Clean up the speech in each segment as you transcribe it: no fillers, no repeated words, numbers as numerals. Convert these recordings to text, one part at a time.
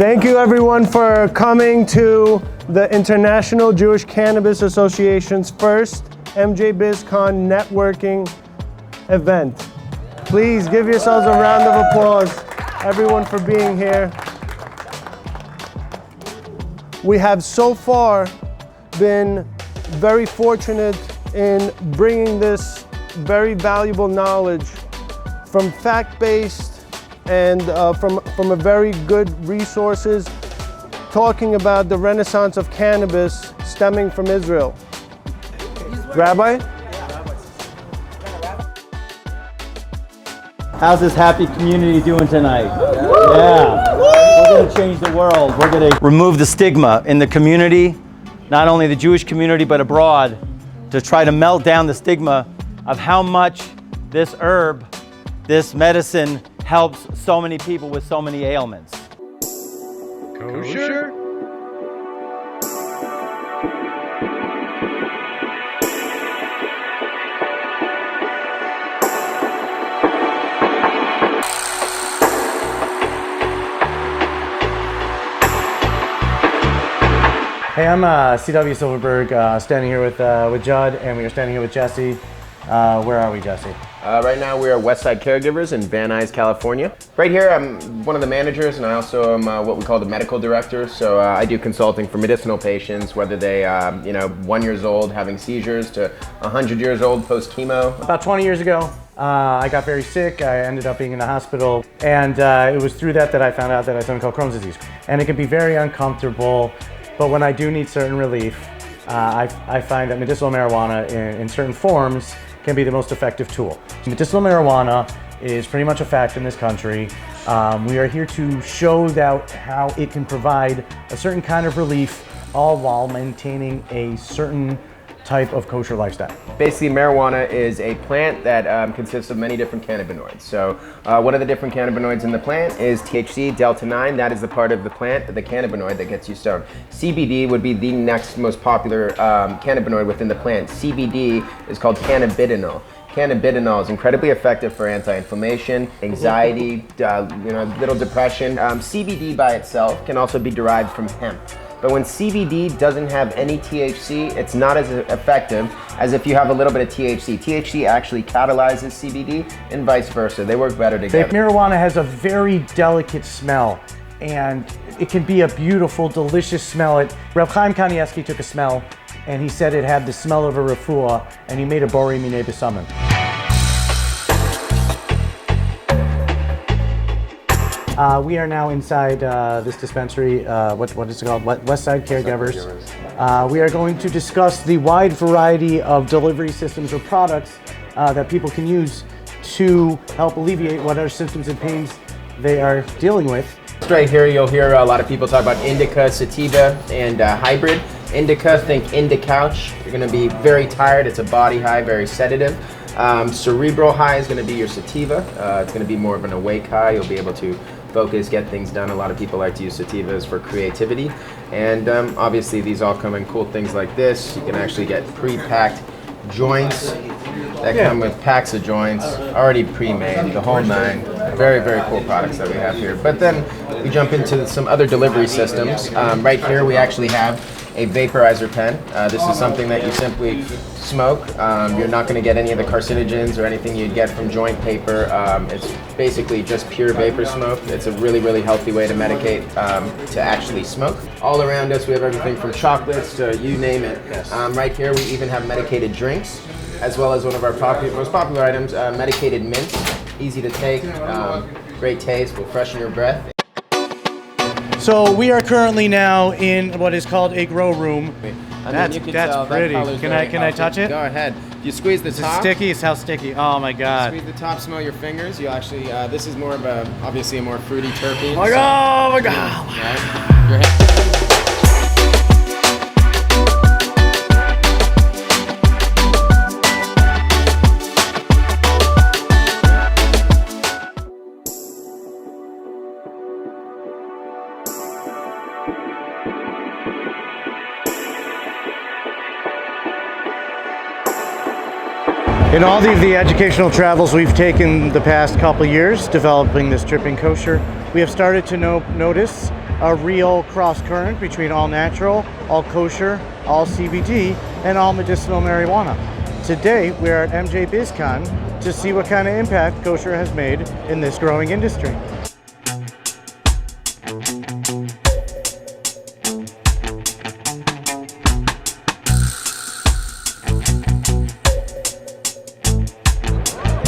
Thank you everyone for coming to the International Jewish Cannabis Association's first MJ BizCon networking event. Please give yourselves a round of applause, everyone, for being here. We have so far been very fortunate in bringing this very valuable knowledge from fact-based and from a very good resources, talking about the renaissance of cannabis stemming from Israel. Rabbi? How's this happy community doing tonight? Yeah. We're going to change the world. We're going to remove the stigma in the community, not only the Jewish community, but abroad, to try to melt down the stigma of how much this herb, this medicine, helps so many people with so many ailments. Kosher? Hey, I'm C.W. Silverberg, standing here with Judd, and we are standing here with Jesse. Where are we, Jesse? Right now we are Westside Caregivers in Van Nuys, California. Right here I'm one of the managers, and I also am what we call the medical director. So I do consulting for medicinal patients, whether they 1 year old having seizures to 100 years old post chemo. About 20 years ago, I got very sick. I ended up being in the hospital, and it was through that I found out that I had something called Crohn's disease. And it can be very uncomfortable, but when I do need certain relief, I find that medicinal marijuana in certain forms can be the most effective tool. Medicinal marijuana is pretty much a fact in this country. We are here to show that how it can provide a certain kind of relief, all while maintaining a certain type of kosher lifestyle. Basically, marijuana is a plant that consists of many different cannabinoids. So one of the different cannabinoids in the plant is THC, delta-9. That is the part of the plant, the cannabinoid that gets you stoned. CBD would be the next most popular cannabinoid within the plant. CBD is called cannabidiol. Cannabidiol is incredibly effective for anti-inflammation, anxiety, little depression. CBD by itself can also be derived from hemp. But when CBD doesn't have any THC, it's not as effective as if you have a little bit of THC. THC actually catalyzes CBD and vice versa. They work better together. Marijuana has a very delicate smell, and it can be a beautiful, delicious smell. Reb Chaim Kanievsky took a smell, and he said it had the smell of a refuah, and he made a bori minei besamim. We are now inside this dispensary, what is it called? Westside Caregivers. We are going to discuss the wide variety of delivery systems or products that people can use to help alleviate whatever symptoms and pains they are dealing with. Right here you'll hear a lot of people talk about indica, sativa, and hybrid. Indica, think Indicouch. You're going to be very tired. It's a body high, very sedative. Cerebral high is going to be your sativa. It's going to be more of an awake high. You'll be able to focus, get things done. A lot of people like to use sativas for creativity. And obviously these all come in cool things like this. You can actually get pre-packed joints that come with packs of joints, already pre-made, the whole nine. Very, very cool products that we have here. But then we jump into some other delivery systems. Right here we actually have a vaporizer pen. This is something that you simply smoke. You're not going to get any of the carcinogens or anything you'd get from joint paper. It's basically just pure vapor smoke. It's a really, really healthy way to medicate, to actually smoke. All around us we have everything from chocolates to you name it. Right here we even have medicated drinks, as well as one of our most popular items, medicated mints. Easy to take, great taste, will freshen your breath. So we are currently now in what is called a grow room. That's pretty. Can I touch it? Go ahead. If you squeeze the top. It's sticky. It's how sticky. Oh my god. Squeeze the top. Smell your fingers. You actually. This is more of a obviously a more fruity terpene. Oh my god. Right? Your hand. In all of the educational travels we've taken the past couple years developing this dripping kosher, we have started to notice a real cross current between all natural, all kosher, all CBD, and all medicinal marijuana. Today, we're at MJ BizCon to see what kind of impact kosher has made in this growing industry.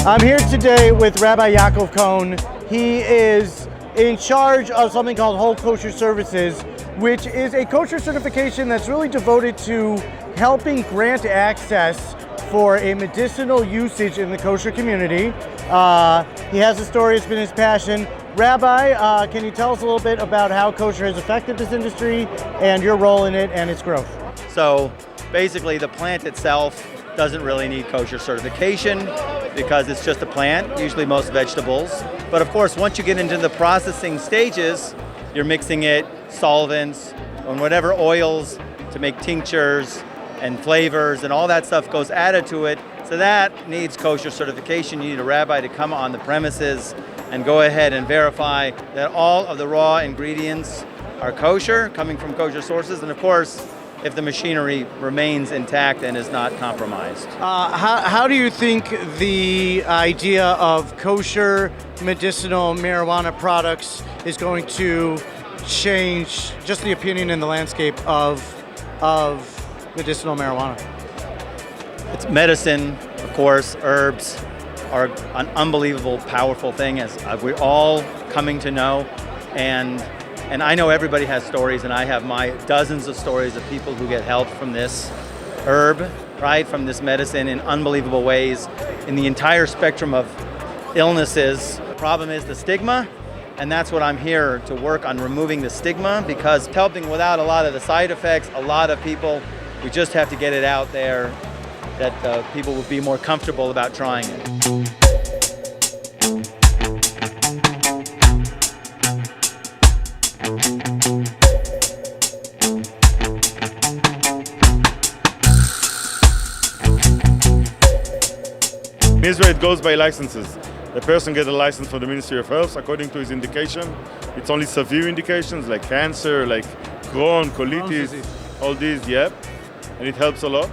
I'm here today with Rabbi Yaakov Cohen. He is in charge of something called Whole Kosher Services, which is a kosher certification that's really devoted to helping grant access for a medicinal usage in the kosher community. He has a story, it's been his passion. Rabbi, can you tell us a little bit about how kosher has affected this industry and your role in it and its growth? So basically the plant itself doesn't really need kosher certification because it's just a plant, usually most vegetables. But of course, once you get into the processing stages, you're mixing it, solvents, and whatever oils to make tinctures and flavors and all that stuff goes added to it. So that needs kosher certification. You need a rabbi to come on the premises and go ahead and verify that all of the raw ingredients are kosher, coming from kosher sources, and of course, if the machinery remains intact and is not compromised. How do you think the idea of kosher medicinal marijuana products is going to change just the opinion in the landscape of medicinal marijuana? It's medicine, of course. Herbs are an unbelievable, powerful thing, as we're all coming to know. And I know everybody has stories, and I have my dozens of stories of people who get help from this herb, right, from this medicine in unbelievable ways in the entire spectrum of illnesses. The problem is the stigma, and that's what I'm here to work on, removing the stigma, because helping without a lot of the side effects, a lot of people, we just have to get it out there that people will be more comfortable about trying it. In Israel, it goes by licenses. A person gets a license from the Ministry of Health according to his indication. It's only severe indications like cancer, like Crohn, colitis, all these, yep. And it helps a lot.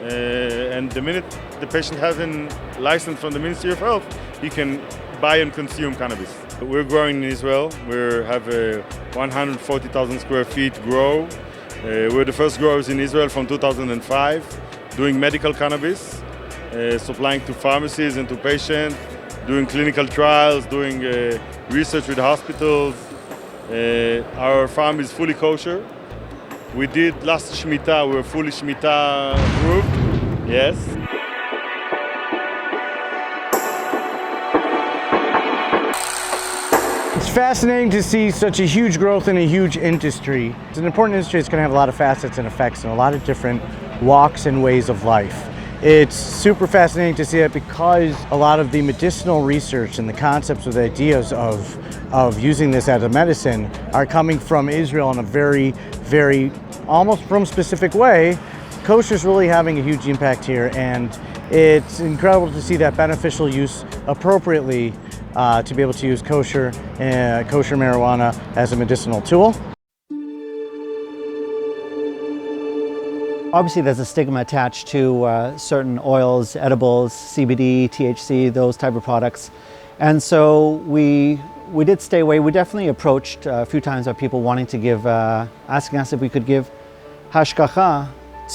And the minute the patient has a license from the Ministry of Health, he can buy and consume cannabis. We're growing in Israel. We have a 140,000 square feet grow. We're the first growers in Israel from 2005, doing medical cannabis. Supplying to pharmacies and to patients, doing clinical trials, doing research with hospitals. Our farm is fully kosher. We did last Shemitah, we were fully Shemitah approved, yes. It's fascinating to see such a huge growth in a huge industry. It's an important industry. It's going to have a lot of facets and effects in a lot of different walks and ways of life. It's super fascinating to see it because a lot of the medicinal research and the concepts or the ideas of using this as a medicine are coming from Israel in a very, very almost from specific way. Kosher is really having a huge impact here, and it's incredible to see that beneficial use appropriately to be able to use kosher marijuana as a medicinal tool. Obviously, there's a stigma attached to certain oils, edibles, CBD, THC, those type of products. And so we did stay away. We definitely approached a few times by people wanting to give, asking us if we could give hashgacha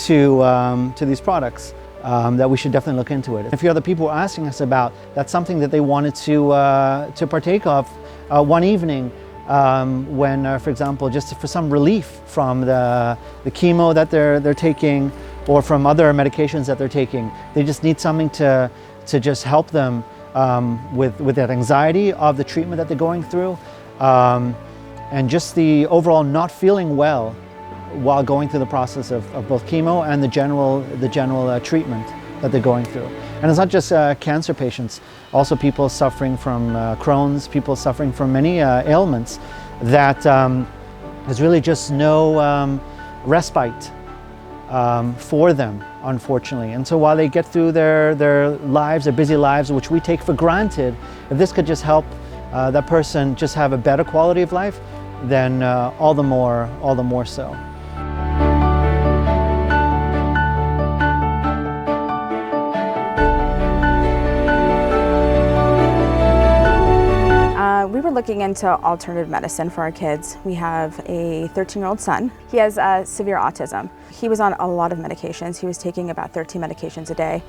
to these products, that we should definitely look into it. A few other people were asking us about, that's something that they wanted to partake of one evening. When, for example, just for some relief from the chemo that they're taking, or from other medications that they're taking, they just need something to just help them with that anxiety of the treatment that they're going through, and just the overall not feeling well while going through the process of both chemo and the general treatment that they're going through. And it's not just cancer patients, also people suffering from Crohn's, people suffering from many ailments that there's really just no respite for them, unfortunately. And so while they get through their lives, their busy lives, which we take for granted, if this could just help that person just have a better quality of life, then all the more so. We were looking into alternative medicine for our kids. We have a 13-year-old son. He has severe autism. He was on a lot of medications. He was taking about 13 medications a day.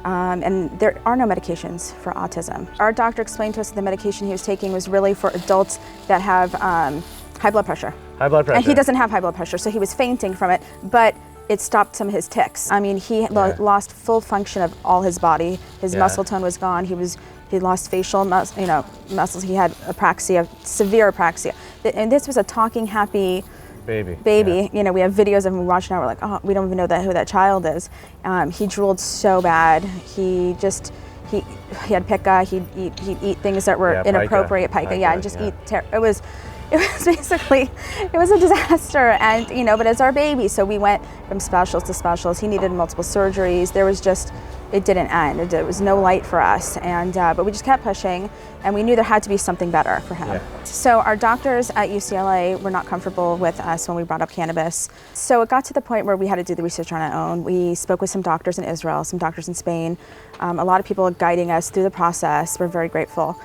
And there are no medications for autism. Our doctor explained to us that the medication he was taking was really for adults that have high blood pressure. High blood pressure. And he doesn't have high blood pressure, so he was fainting from it, but it stopped some of his tics. I mean, he lost full function of all his body. His muscle tone was gone. He lost facial muscles. He had apraxia, severe apraxia. And this was a talking, happy baby. Yeah. You know, we have videos of him watching now. We're like, oh, we don't even know who that child is. He drooled so bad. He had pica. He'd eat things that were inappropriate, pica, and just eat. It was basically, it was a disaster. And but it's our baby, so we went from specialist to specialist. He needed multiple surgeries. There was just, it didn't end. There was no light for us, and but we just kept pushing, and we knew there had to be something better for him. Yeah. So our doctors at UCLA were not comfortable with us when we brought up cannabis. So it got to the point where we had to do the research on our own. We spoke with some doctors in Israel, some doctors in Spain, a lot of people guiding us through the process. We're very grateful.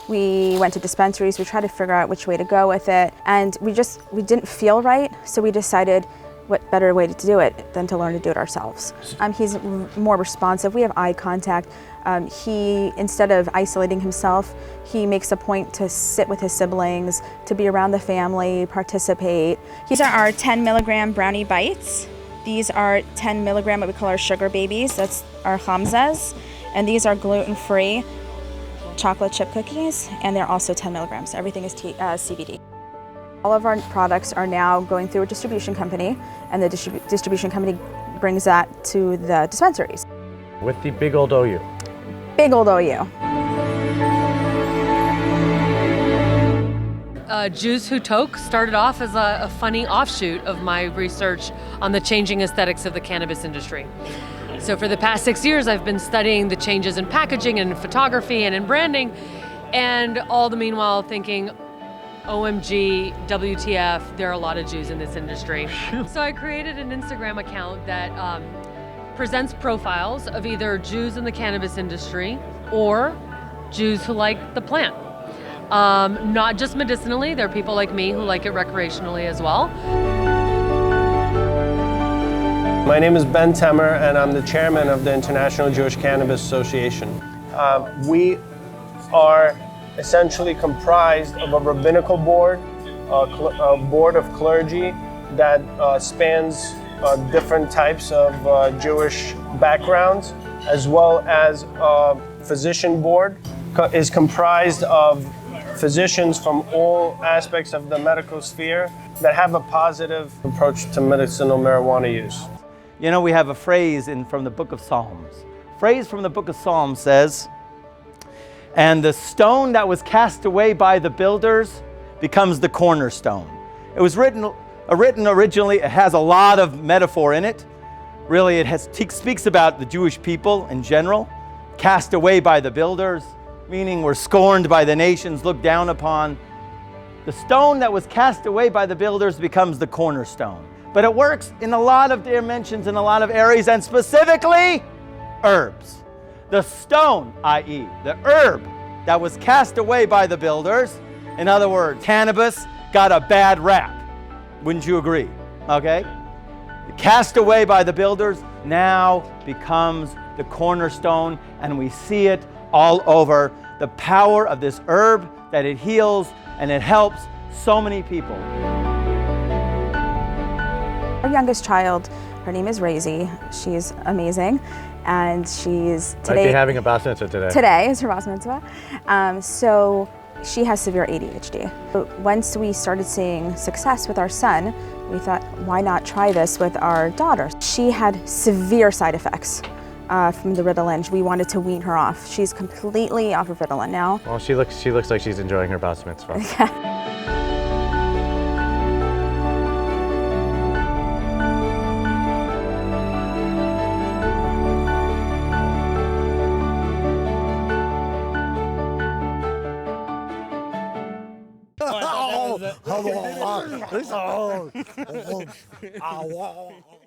We went to dispensaries. We tried to figure out which way to go with it, and we didn't feel right. So we decided, what better way to do it than to learn to do it ourselves. He's more responsive. We have eye contact. He, instead of isolating himself, he makes a point to sit with his siblings, to be around the family, participate. These are our 10 milligram brownie bites. These are 10 milligram, what we call our sugar babies. That's our hamzas. And these are gluten-free chocolate chip cookies, and they're also 10 milligrams. Everything is CBD. All of our products are now going through a distribution company, and the distribution company brings that to the dispensaries. With the big old OU. Big old OU. Jews Who Toke started off as a funny offshoot of my research on the changing aesthetics of the cannabis industry. So for the past 6 years, I've been studying the changes in packaging and in photography and in branding, and all the meanwhile thinking, OMG, WTF, there are a lot of Jews in this industry. So I created an Instagram account that presents profiles of either Jews in the cannabis industry or Jews who like the plant. Not just medicinally, there are people like me who like it recreationally as well. My name is Ben Temer, and I'm the chairman of the International Jewish Cannabis Association. We are essentially comprised of a rabbinical board, a board of clergy that spans different types of Jewish backgrounds, as well as a physician board is comprised of physicians from all aspects of the medical sphere that have a positive approach to medicinal marijuana use. You know, we have a phrase from the book of Psalms. Phrase from the book of Psalms says, "And the stone that was cast away by the builders becomes the cornerstone." It was written originally, it has a lot of metaphor in it. Really, it speaks about the Jewish people in general, cast away by the builders, meaning we're scorned by the nations, looked down upon. The stone that was cast away by the builders becomes the cornerstone. But it works in a lot of dimensions, in a lot of areas, and specifically, herbs. The stone, i.e. the herb that was cast away by the builders, in other words, cannabis, got a bad rap. Wouldn't you agree? Okay? Cast away by the builders now becomes the cornerstone, and we see it all over. The power of this herb, that it heals and it helps so many people. Our youngest child, her name is Razy. She's amazing, and she's today. Might be having a bat mitzvah today. Today is her bat mitzvah. So she has severe ADHD. But once we started seeing success with our son, we thought, why not try this with our daughter? She had severe side effects from the Ritalin. We wanted to wean her off. She's completely off of Ritalin now. Well, she looks like she's enjoying her bat mitzvah. oh, oh, oh, oh,